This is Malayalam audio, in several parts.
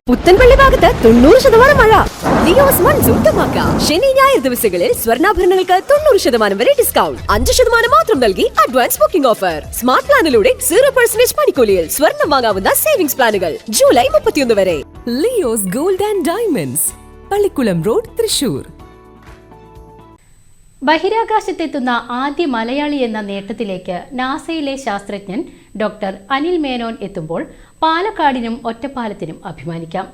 പുത്തൻപള്ളി ഭാഗത്ത് 90% മഴ. ലിയോസ് മൺസൂൺ ധമാക്ക. ശനി ഞായർ ദിവസങ്ങളിൽ സ്വർണ്ണാഭരണങ്ങൾക്ക് 90% വരെ ഡിസ്കൗണ്ട്. 5% മാത്രം നൽകി അഡ്വാൻസ് ബുക്കിംഗ് ഓഫർ. സ്മാർട്ട് പ്ലാനിലൂടെ 0% പണിക്കൂലിയിൽ സ്വർണ്ണം വാങ്ങാവുന്ന സേവിംഗ്സ് പ്ലാനുകൾ ജൂലൈ 31 വരെ. Leo's gold and diamonds, Pallikkulam road, Thrissur. ബഹിരാകാശത്തെത്തുന്ന ആദ്യ മലയാളി എന്ന നേട്ടത്തിലേക്ക് നാസയിലെ ശാസ്ത്രജ്ഞൻ ഡോക്ടർ അനിൽ മേനോൻ എത്തുമ്പോൾ പാലക്കാടിനും ഒറ്റപ്പാലത്തിനും അഭിമാനിക്കാം.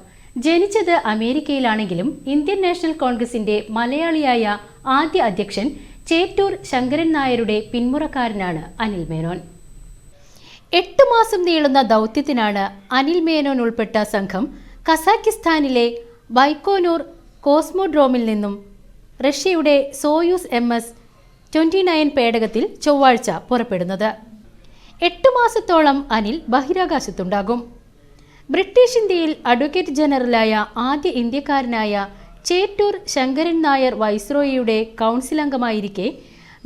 ജനിച്ചത് അമേരിക്കയിലാണെങ്കിലും ഇന്ത്യൻ നാഷണൽ കോൺഗ്രസിന്റെ മലയാളിയായ ആദ്യ അധ്യക്ഷൻ ചേറ്റൂർ ശങ്കരൻ നായരുടെ പിന്മുറക്കാരനാണ് അനിൽ മേനോൻ. 8 മാസം നീളുന്ന ദൗത്യത്തിനാണ് അനിൽ മേനോൻ ഉൾപ്പെട്ട സംഘം കസാക്കിസ്ഥാനിലെ ബൈക്കോനൂർ കോസ്മോഡ്രോമിൽ നിന്നും റഷ്യയുടെ സോയൂസ് MS-29 പേടകത്തിൽ ചൊവ്വാഴ്ച പുറപ്പെടുന്നത്. 8 മാസത്തോളം അനിൽ ബഹിരാകാശത്തുണ്ടാകും. ബ്രിട്ടീഷ് ഇന്ത്യയിൽ അഡ്വക്കേറ്റ് ജനറലായ ആദ്യ ഇന്ത്യക്കാരനായ ചേറ്റൂർ ശങ്കരൻ നായർ വൈസ്രോയിയുടെ കൗൺസിൽ അംഗമായിരിക്കെ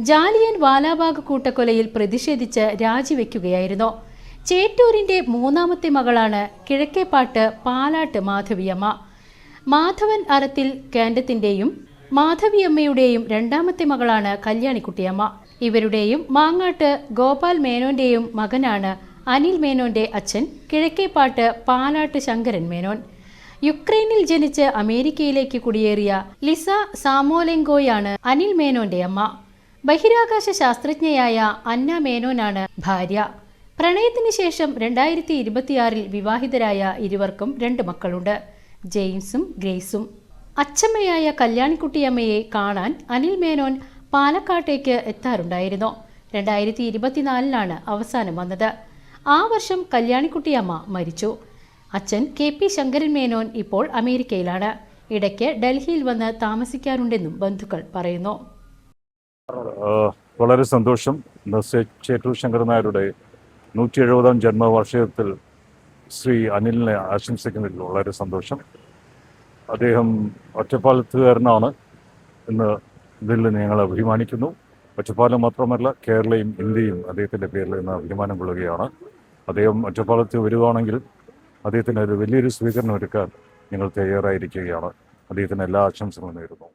ജാലിയൻ വാലാബാഗ് കൂട്ടക്കൊലയിൽ പ്രതിഷേധിച്ച് രാജിവെക്കുകയായിരുന്നു. ചേറ്റൂരിൻ്റെ 3ാമത്തെ മകളാണ് കിഴക്കേപ്പാട്ട് പാലാട്ട് മാധവിയമ്മ. മാധവൻ അറത്തിൽ കാൻഡത്തിൻ്റെയും മാധവിയമ്മയുടെയും 2ാമത്തെ മകളാണ് കല്യാണിക്കുട്ടിയമ്മ. ഇവരുടെയും മാങ്ങാട്ട് ഗോപാൽ മേനോന്റെയും മകനാണ് അനിൽ മേനോന്റെ അച്ഛൻ കിഴക്കേപ്പാട്ട് പാലാട്ട് ശങ്കരൻ മേനോൻ. യുക്രൈനിൽ ജനിച്ച് അമേരിക്കയിലേക്ക് കുടിയേറിയ ലിസ സാമോലെങ്കോയാണ് അനിൽ മേനോന്റെ അമ്മ. ബഹിരാകാശ ശാസ്ത്രജ്ഞയായ അന്ന മേനോനാണ് ഭാര്യ. പ്രണയത്തിന് ശേഷം 2026 വിവാഹിതരായ ഇരുവർക്കും 2 മക്കളുണ്ട്, ജെയിംസും ഗ്രേസും. അച്ചമ്മയായ കല്യാണിക്കുട്ടിയമ്മയെ കാണാൻ അനിൽ മേനോൻ പാലക്കാട്ടേക്ക് എത്താറുണ്ടായിരുന്നു. 2024 അവസാനം വന്നത്. ആ വർഷം കല്യാണിക്കുട്ടിയമ്മ മരിച്ചു. അച്ഛൻ KP ശങ്കരൻ മേനോൻ ഇപ്പോൾ അമേരിക്കയിലാണ്. ഇടയ്ക്ക് ഡൽഹിയിൽ വന്ന് താമസിക്കാറുണ്ടെന്നും ബന്ധുക്കൾ പറയുന്നു. വളരെ സന്തോഷം. ചേറ്റൂർ ശങ്കരൻ നായരുടെ 170ാം ജന്മവാർഷികത്തിൽ ശ്രീ അനിലിനെ ആശംസിക്കുന്നതിൽ വളരെ സന്തോഷം. അദ്ദേഹം ഒറ്റപ്പാലത്തുകാരനാണ് എന്ന് ഇതിൽ ഞങ്ങൾ അഭിമാനിക്കുന്നു. ഒറ്റപ്പാലം മാത്രമല്ല, കേരളയും ഇന്ത്യയും അദ്ദേഹത്തിൻ്റെ പേരിൽ നിന്ന് അഭിമാനം കൊള്ളുകയാണ്. അദ്ദേഹം ഒറ്റപ്പാലത്ത് വരികയാണെങ്കിൽ അദ്ദേഹത്തിന് ഒരു വലിയൊരു സ്വീകരണം ഒരുക്കാൻ ഞങ്ങൾ തയ്യാറായിരിക്കുകയാണ്. അദ്ദേഹത്തിന് എല്ലാ ആശംസകളും നേരുന്നു.